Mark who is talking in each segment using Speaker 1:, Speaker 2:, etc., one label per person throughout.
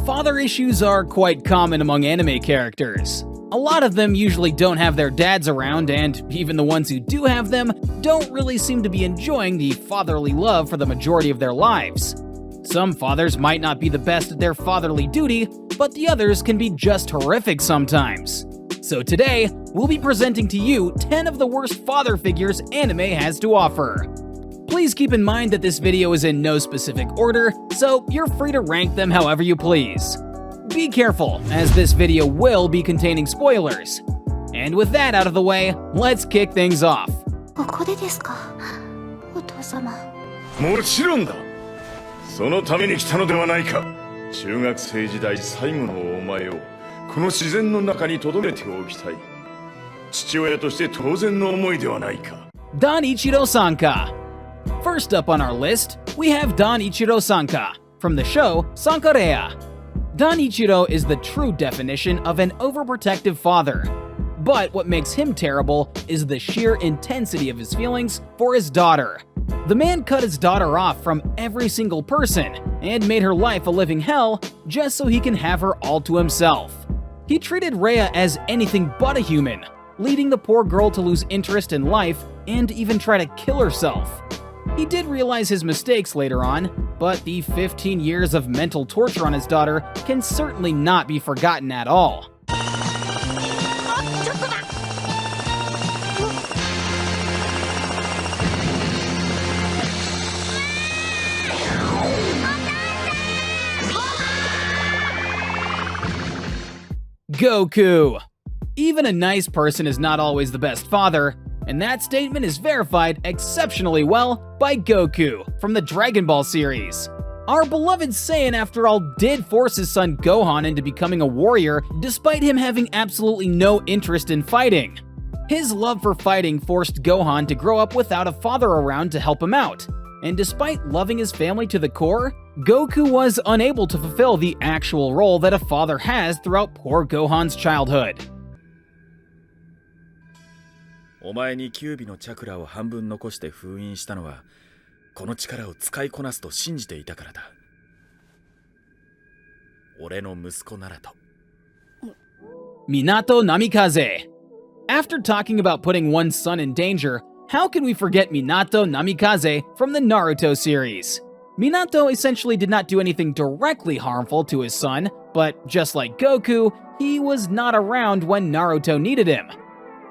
Speaker 1: Father issues are quite common among anime characters. A lot of them usually don't have their dads around, and even the ones who do have them don't really seem to be enjoying the fatherly love for the majority of their lives. Some fathers might not be the best at their fatherly duty, but the others can be just horrific sometimes. So today, we'll be presenting to you 10 of the worst father figures anime has to offer. Please keep in mind that this video is in no specific order, so you're free to rank them however you please. Be careful, as this video will be containing spoilers. And with that out of the way, let's kick things off.
Speaker 2: ここでですか、お父様。
Speaker 3: もちろんだ。そのために来たのではないか。中学生時代最後のお前をこの自然の中に留めておきたい。父親として当然の思いではないか。
Speaker 1: Don Ichiro Sanka. First up on our list, we have Don Ichiro Sanka, from the show Sankarea. Don Ichiro is the true definition of an overprotective father. But what makes him terrible is the sheer intensity of his feelings for his daughter. The man cut his daughter off from every single person and made her life a living hell just so he can have her all to himself. He treated Rhea as anything but a human, leading the poor girl to lose interest in life and even try to kill herself. He did realize his mistakes later on, but the 15 years of mental torture on his daughter can certainly not be forgotten at all. Goku. Even a nice person is not always the best father, and that statement is verified exceptionally well by Goku from the Dragon Ball series. Our beloved Saiyan, after all, did force his son Gohan into becoming a warrior despite him having absolutely no interest in fighting. His love for fighting forced Gohan to grow up without a father around to help him out, and despite loving his family to the core, Goku was unable to fulfill the actual role that a father has throughout poor Gohan's childhood.
Speaker 4: お前にキュービのチャクラを半分残して封印したのは、この力を使いこなすと信じていたからだ。俺の息子ならと。
Speaker 1: Minato Namikaze. After talking about putting one's son in danger, how can we forget Minato Namikaze from the Naruto series? Minato essentially did not do anything directly harmful to his son, but just like Goku, he was not around when Naruto needed him.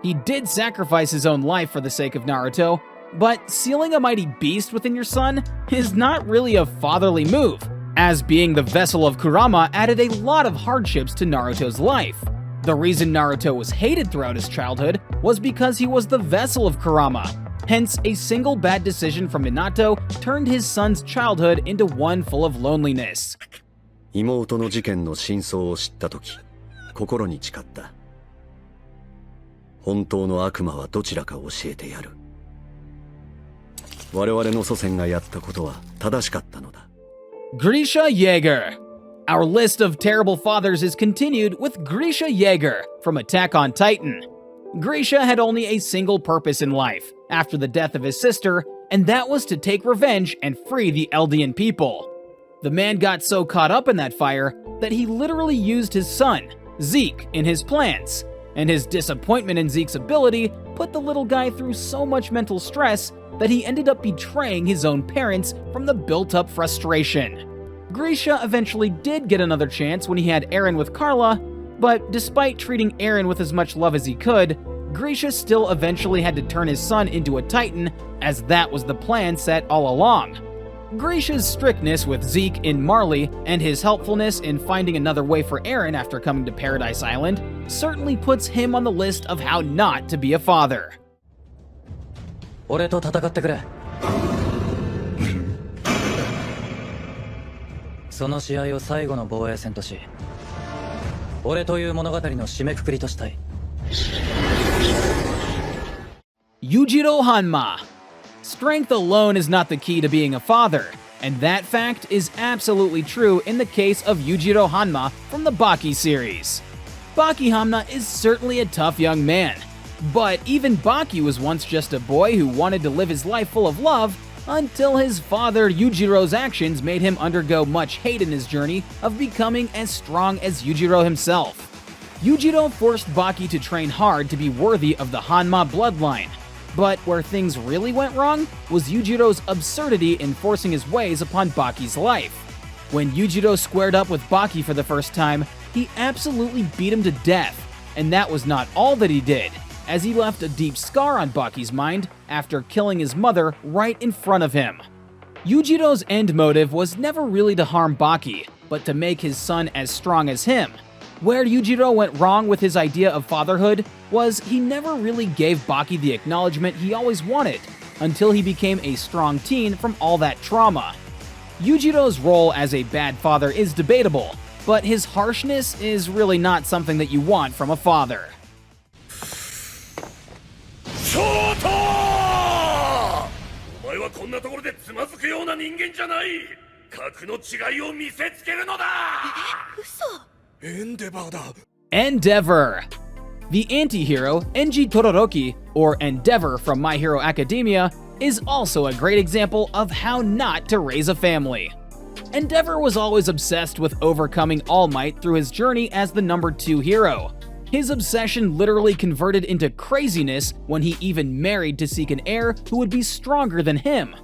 Speaker 1: He did sacrifice his own life for the sake of Naruto, but sealing a mighty beast within your son is not really a fatherly move, as being the vessel of Kurama added a lot of hardships to Naruto's life. The reason Naruto was hated throughout his childhood was because he was the vessel of Kurama. Hence, a single bad decision from Minato turned his son's childhood into one full of loneliness.
Speaker 5: 妹の事件の真相を知ったとき、心に誓った。本当の悪魔はどちらか教えてやる。我々の祖先がやったことは正しかったのだ。
Speaker 1: Grisha Yeager. Our list of terrible fathers is continued with Grisha Yeager from Attack on Titan. Grisha had only a single purpose in life, after the death of his sister, and that was to take revenge and free the Eldian people. The man got so caught up in that fire that he literally used his son, Zeke, in his plans, and his disappointment in Zeke's ability put the little guy through so much mental stress that he ended up betraying his own parents from the built-up frustration. Grisha eventually did get another chance when he had Eren with Carla, but despite treating Eren with as much love as he could, Grisha still eventually had to turn his son into a Titan, as that was the plan set all along. Grisha's strictness with Zeke in Marley and his helpfulness in finding another way for Eren after coming to Paradise Island certainly puts him on the list of how not to be a father.
Speaker 6: 俺と戦ってくれ。その試合を最後の防衛戦とし、俺という物語の締めくくりとしたい。
Speaker 1: Yujiro Hanma. Strength alone is not the key to being a father, and that fact is absolutely true in the case of Yujiro Hanma from the Baki series. Baki Hanma is certainly a tough young man, but even Baki was once just a boy who wanted to live his life full of love until his father Yujiro's actions made him undergo much hate in his journey of becoming as strong as Yujiro himself. Yujiro forced Baki to train hard to be worthy of the Hanma bloodline, but where things really went wrong was Yujiro's absurdity in forcing his ways upon Baki's life. When Yujiro squared up with Baki for the first time, he absolutely beat him to death, and that was not all that he did, as he left a deep scar on Baki's mind after killing his mother right in front of him. Yujiro's end motive was never really to harm Baki, but to make his son as strong as him. Where Yujiro went wrong with his idea of fatherhood was he never really gave Baki the acknowledgement he always wanted, until he became a strong teen from all that trauma. Yujiro's role as a bad father is debatable, but his harshness is really not something that you want from a father.
Speaker 3: ショート！お前はこんなところでつまずくような人間じゃない。格の違いを見せつけるのだ。
Speaker 2: 嘘。
Speaker 3: エンデバーだ。
Speaker 1: Endeavor. The anti-hero, Enji Todoroki, or Endeavor from My Hero Academia, is also a great example of how not to raise a family. Endeavor was always obsessed with overcoming All Might through his journey as the number 2 hero. His obsession literally converted into craziness when he even married to seek an heir who would be stronger than him.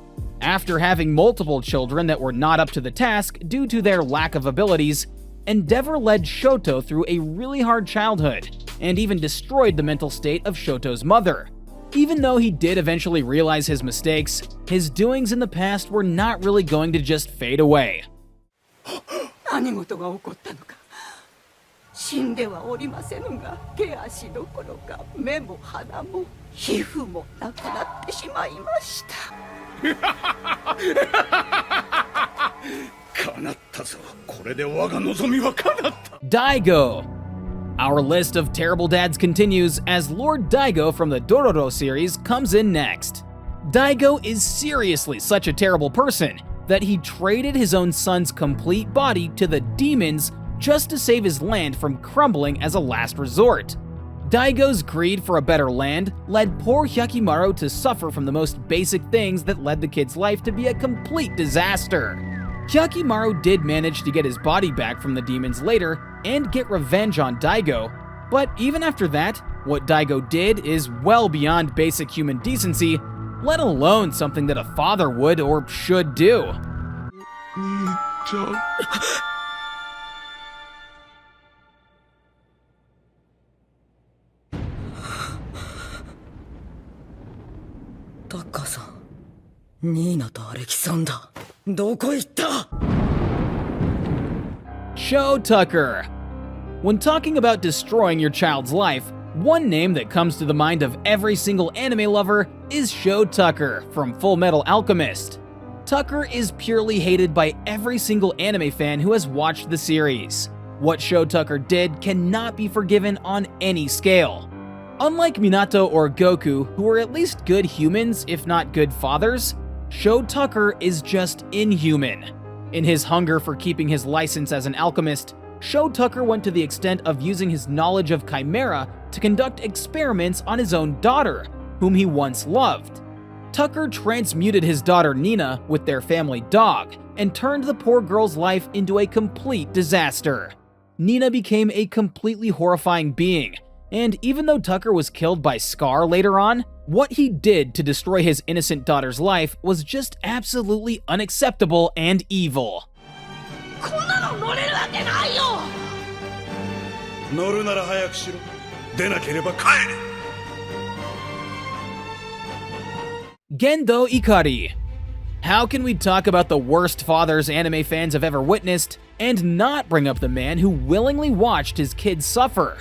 Speaker 1: After having multiple children that were not up to the task due to their lack of abilities, Endeavor led Shoto through a really hard childhood, and even destroyed the mental state of Shoto's mother. Even though he did eventually realize his mistakes, his doings in the past were not really going to just fade away.
Speaker 7: 何事が起こったのか。死んではおりませぬが、手足どころか目も鼻も皮膚もなくなってしまいました。
Speaker 3: 叶ったぞ。これで我が望みは叶った。
Speaker 1: Daigo. Our list of terrible dads continues as Lord Daigo from the Dororo series comes in next. Daigo is seriously such a terrible person that he traded his own son's complete body to the demons just to save his land from crumbling as a last resort. Daigo's greed for a better land led poor Hyakimaru to suffer from the most basic things that led the kid's life to be a complete disaster. Hyakimaru did manage to get his body back from the demons later and get revenge on Daigo, but even after that, what Daigo did is well beyond basic human decency, let alone something that a father would or should do.
Speaker 7: タッカーさん、ニーナとアレキサンダー、どこ行った？
Speaker 1: Sho Tucker. When talking about destroying your child's life, one name that comes to the mind of every single anime lover is Sho Tucker from Full Metal Alchemist. Tucker is purely hated by every single anime fan who has watched the series. What Sho Tucker did cannot be forgiven on any scale. Unlike Minato or Goku, who are at least good humans if not good fathers, Sho Tucker is just inhuman. In his hunger for keeping his license as an alchemist, Sho Tucker went to the extent of using his knowledge of Chimera to conduct experiments on his own daughter, whom he once loved. Tucker transmuted his daughter Nina with their family dog and turned the poor girl's life into a complete disaster. Nina became a completely horrifying being, and even though Tucker was killed by Scar later on, what he did to destroy his innocent daughter's life was just absolutely unacceptable and evil.
Speaker 7: こんなの乗れるわけないよ。
Speaker 3: 乗るなら早くしろ。出なければ帰れ。
Speaker 1: Gendo Ikari. How can we talk about the worst fathers anime fans have ever witnessed and not bring up the man who willingly watched his kids suffer?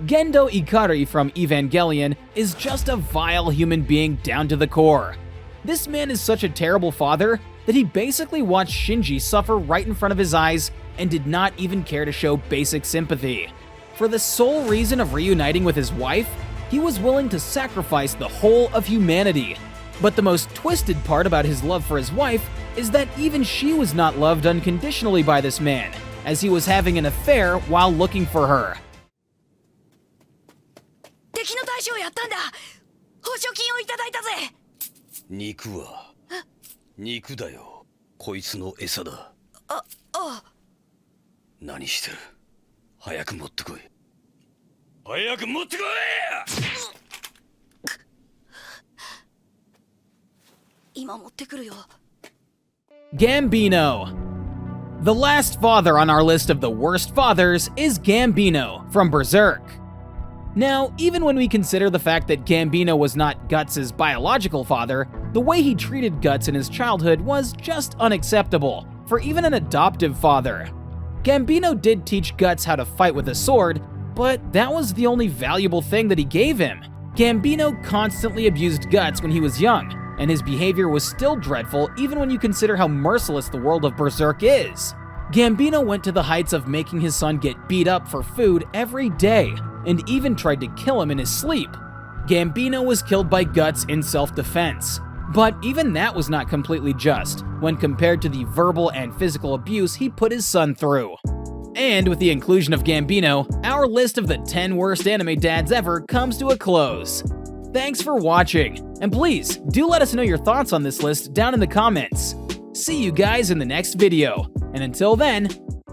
Speaker 1: Gendo Ikari from Evangelion is just a vile human being down to the core. This man is such a terrible father that he basically watched Shinji suffer right in front of his eyes and did not even care to show basic sympathy. For the sole reason of reuniting with his wife, he was willing to sacrifice the whole of humanity. But the most twisted part about his love for his wife is that even she was not loved unconditionally by this man, as he was having an affair while looking for her.
Speaker 7: 敵の大将やったんだ。報奨金をいただいたぜ。
Speaker 3: 肉は
Speaker 8: 肉だよ。こいつの餌だ。何してる？早く持ってこい。早く持ってこい！
Speaker 2: 今持ってくるよ。
Speaker 1: Gambino. The last father on our list of the worst fathers is Gambino from Berserk. Now, even when we consider the fact that Gambino was not Guts' biological father, the way he treated Guts in his childhood was just unacceptable for even an adoptive father. Gambino did teach Guts how to fight with a sword, but that was the only valuable thing that he gave him. Gambino constantly abused Guts when he was young, and his behavior was still dreadful even when you consider how merciless the world of Berserk is. Gambino went to the heights of making his son get beat up for food every day, and even tried to kill him in his sleep. Gambino was killed by Guts in self-defense. But even that was not completely just, when compared to the verbal and physical abuse he put his son through. And with the inclusion of Gambino, our list of the 10 worst anime dads ever comes to a close. Thanks for watching, and please do let us know your thoughts on this list down in the comments. See you guys in the next video, and until then,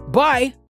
Speaker 1: bye!